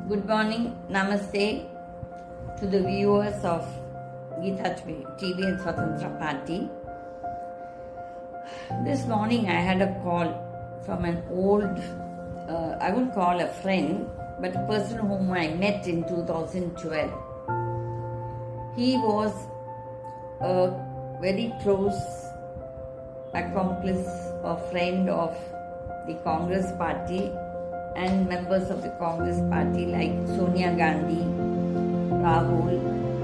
Good morning, namaste to the viewers of Gitas TV and Swatantra party. This morning I had a call from an old, I wouldn't call a friend, but a person whom I met in 2012. He was a very close accomplice or friend of the Congress party and members of the Congress party like Sonia Gandhi, Rahul,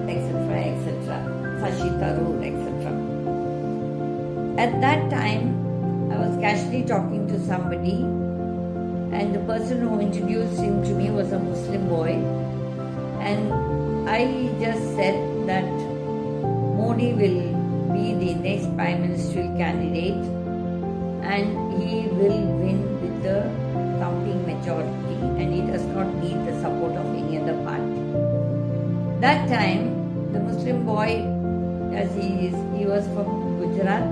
etc., etc., Shashi Tharoor, etc. At that time, I was casually talking to somebody, and the person who introduced him to me was a Muslim boy, and I just said that Modi will be the next Prime Ministerial candidate and he will win with the thumping majority and he does not need the support of any other party. That time, the Muslim boy, as he was from Gujarat,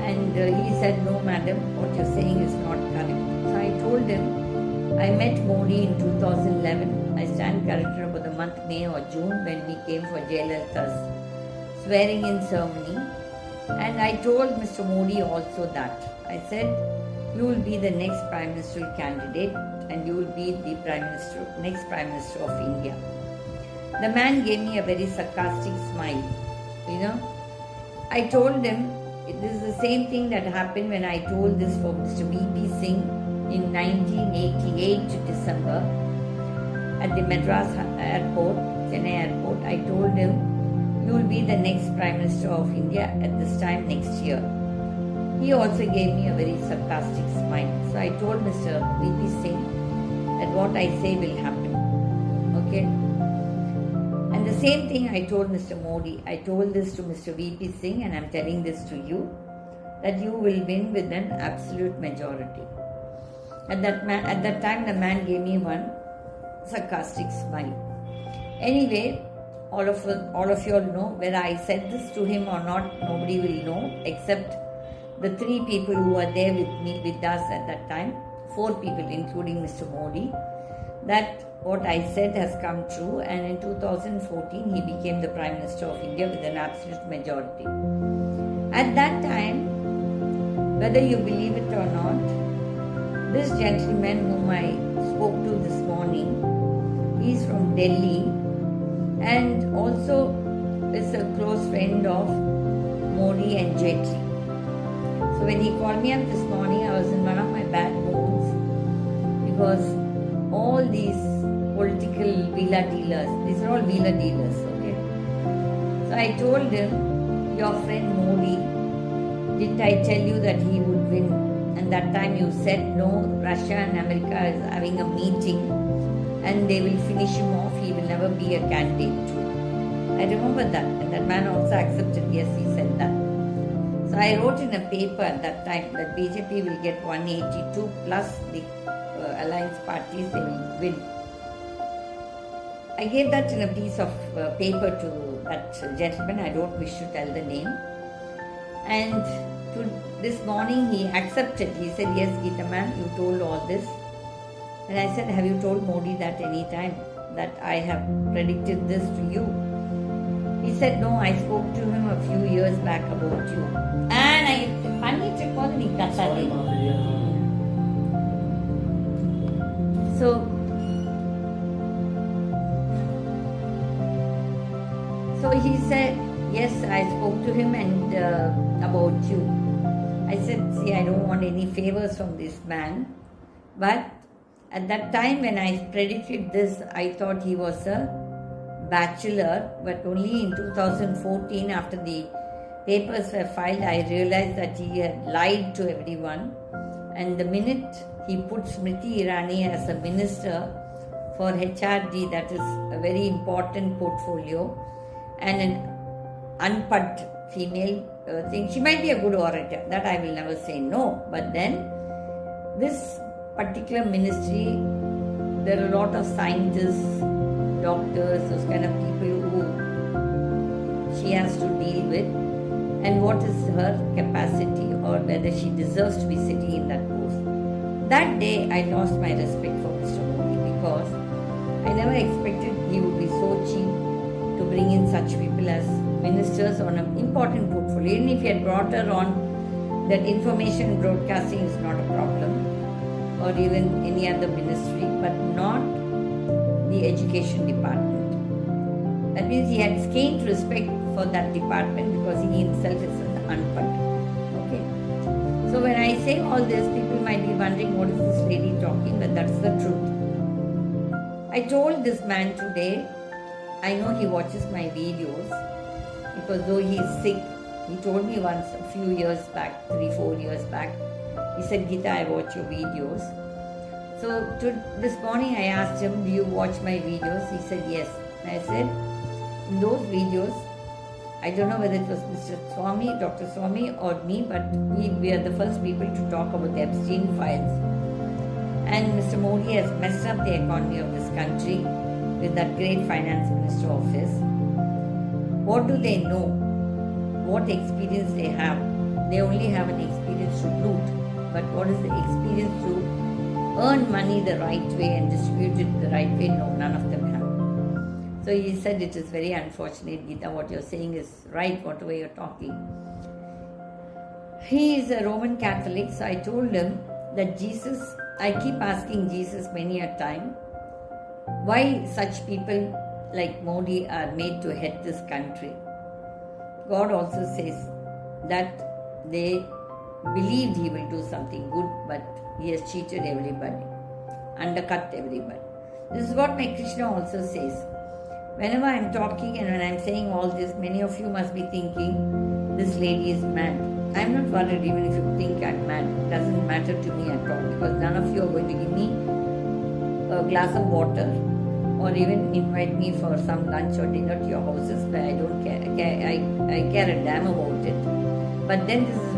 and he said, "No madam, what you're saying is not correct." So I told him, I met Modi in 2011. I stand corrected about the month May or June when we came for Jayalalitha's swearing in ceremony. And I told Mr. Modi also that. I said, you will be the next Prime Ministerial candidate and you will be the next Prime Minister of India. The man gave me a very sarcastic smile. I told him, this is the same thing that happened when I told this for Mr. V.P. Singh in 1988 December at the Madras airport, Chennai airport. I told him, you will be the next Prime Minister of India at this time next year. He also gave me a very sarcastic smile. So I told Mr. V.P. Singh that what I say will happen. Okay? And the same thing I told Mr. Modi. I told this to Mr. V.P. Singh and I'm telling this to you, that you will win with an absolute majority. At that time the man gave me one sarcastic smile. Anyway, all of you all know whether I said this to him or not, nobody will know except the three people who were there with us at that time, four people including Mr. Modi, that what I said has come true, and in 2014 he became the Prime Minister of India with an absolute majority. At that time, whether you believe it or not, this gentleman whom I spoke to this morning, he is from Delhi and also is a close friend of Modi and Jaitley. So when he called me up this morning, I was in one of my bad moods because all these political villa dealers, these are all villa dealers, okay? So I told him, your friend Modi, didn't I tell you that he would win? And that time you said, no, Russia and America is having a meeting and they will finish him off, he will never be a candidate too. I remember that, and that man also accepted, yes, he said that. So I wrote in a paper at that time that BJP will get 182 plus the alliance parties, they will win. I gave that in a piece of paper to that gentleman, I don't wish to tell the name. And this morning he accepted, he said, yes Gita ma'am, you told all this. And I said, have you told Modi that any time, that I have predicted this to you? He said, no, I spoke to him a few years back about you. And I So he said, yes, I spoke to him and about you. I said, see, I don't want any favors from this man. But at that time when I predicted this, I thought he was a bachelor, but only in 2014 after the papers were filed, I realized that he had lied to everyone. And the minute he put Smriti Irani as a minister for HRD, that is a very important portfolio, and an unpad female thing, she might be a good orator, that I will never say no. But then, this particular ministry, there are a lot of scientists, doctors, those kind of people who she has to deal with, and what is her capacity or whether she deserves to be sitting in that post. That day I lost my respect for Mr. Modi because never expected he would be so cheap to bring in such people as ministers on an important portfolio. Even if he had brought her on, that information broadcasting is not a problem, or even any other ministry, but not the education department. That means he had scant respect for that department because he himself is an unpad. Okay. So when I say all this, people might be wondering what is this lady talking, but that's the truth. I told this man today, I know he watches my videos because though he is sick, he told me once a few years back, 3-4 years back, he said, Gita, I watch your videos. So this morning I asked him, do you watch my videos? He said, yes. And I said, in those videos, I don't know whether it was Mr. Swami, Dr. Swami or me, but we are the first people to talk about the Epstein files. And Mr. Modi has messed up the economy of this country with that great finance minister office. What do they know? What experience they have? They only have an experience to loot. But what is the experience to earn money the right way and distribute it the right way? No, none of them have. So he said, it is very unfortunate, Gita, what you're saying is right, whatever you're talking. He is a Roman Catholic, so I told him that Jesus, I keep asking Jesus many a time, why such people like Modi are made to head this country. God also says that they believed he will do something good, but he has cheated everybody, undercut everybody. This is what my Krishna also says. Whenever I am talking and when I am saying all this, many of you must be thinking, this lady is mad. I am not worried even if you think I am mad. It doesn't matter to me at all because none of you are going to give me a glass of water or even invite me for some lunch or dinner to your houses where I don't care. I care a damn about it. But then this is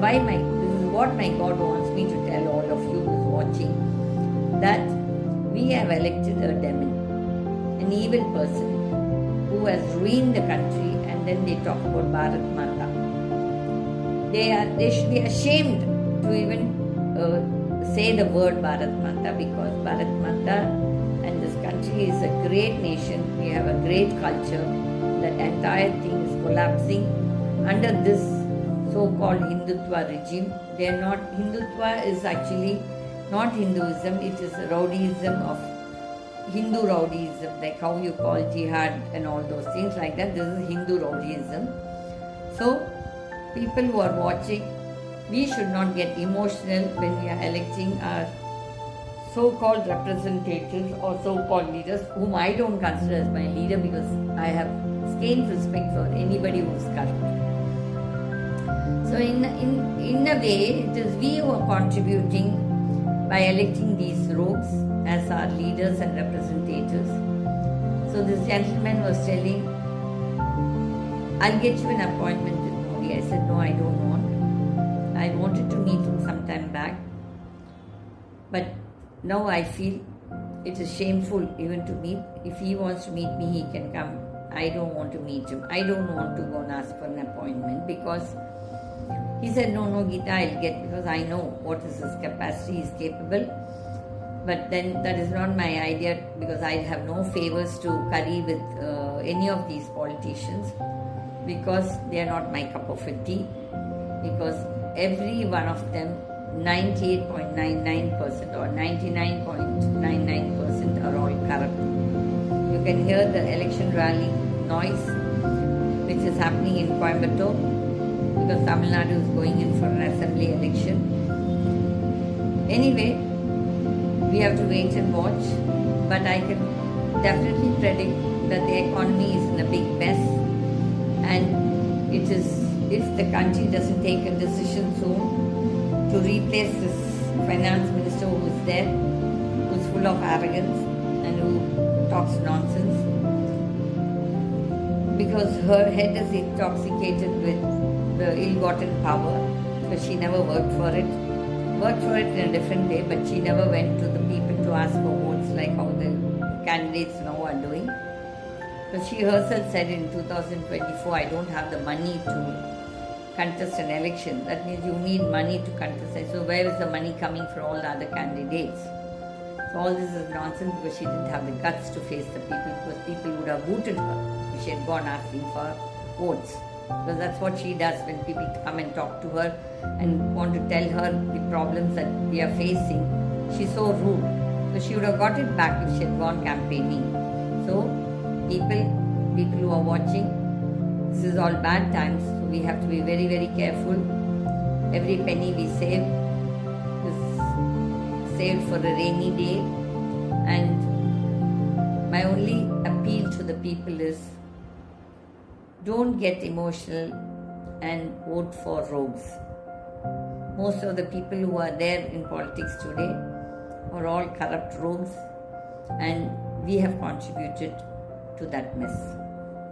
what my God wants me to tell all of you who is watching, that we have elected a demon, an evil person who has ruined the country, and then they talk about Bharat Mata. They should be ashamed to even say the word Bharat Mata because Bharat Mata and this country is a great nation. We have a great culture. That entire thing is collapsing under this so-called Hindutva regime. They are not, Hindutva is actually not Hinduism, it is rowdyism of Hindu rowdyism, like how you call jihad and all those things like that. This is Hindu rowdyism. So, people who are watching, we should not get emotional when we are electing our so-called representatives or so-called leaders, whom I don't consider as my leader because I have scant respect for anybody who is corrupt. So, in a way, it is we who are contributing by electing these rogues as our leaders and representatives. So this gentleman was telling, I'll get you an appointment with Modi. I said, no, I don't want. I wanted to meet him some time back. But now I feel it is shameful even to meet. If he wants to meet me, he can come. I don't want to meet him. I don't want to go and ask for an appointment because he said, no, Gita, I'll get because I know what is his capacity, he is capable. But then that is not my idea because I have no favors to curry with any of these politicians because they are not my cup of tea. Because every one of them, 98.99% or 99.99% are all corrupt. You can hear the election rally noise which is happening in Coimbatore because Tamil Nadu is going in for an assembly election. Anyway, we have to wait and watch, but I can definitely predict that the economy is in a big mess, and it is, if the country doesn't take a decision soon to replace this finance minister who is there, who is full of arrogance and who talks nonsense, because her head is intoxicated with the ill-gotten power, because she never worked for it in a different way, but she never went to the people to ask for votes like how the candidates now are doing. Because she herself said in 2024, I don't have the money to contest an election. That means you need money to contest it. So where is the money coming from all the other candidates? So all this is nonsense because she didn't have the guts to face the people, because people would have booted her if she had gone asking for votes. Because that's what she does when people come and talk to her and want to tell her the problems that we are facing. She's so rude. So she would have got it back if she had gone campaigning. So people who are watching, this is all bad times. So we have to be very, very careful. Every penny we save is saved for a rainy day. And my only appeal to the people is, don't get emotional and vote for rogues. Most of the people who are there in politics today are all corrupt rogues, and we have contributed to that mess.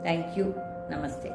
Thank you. Namaste.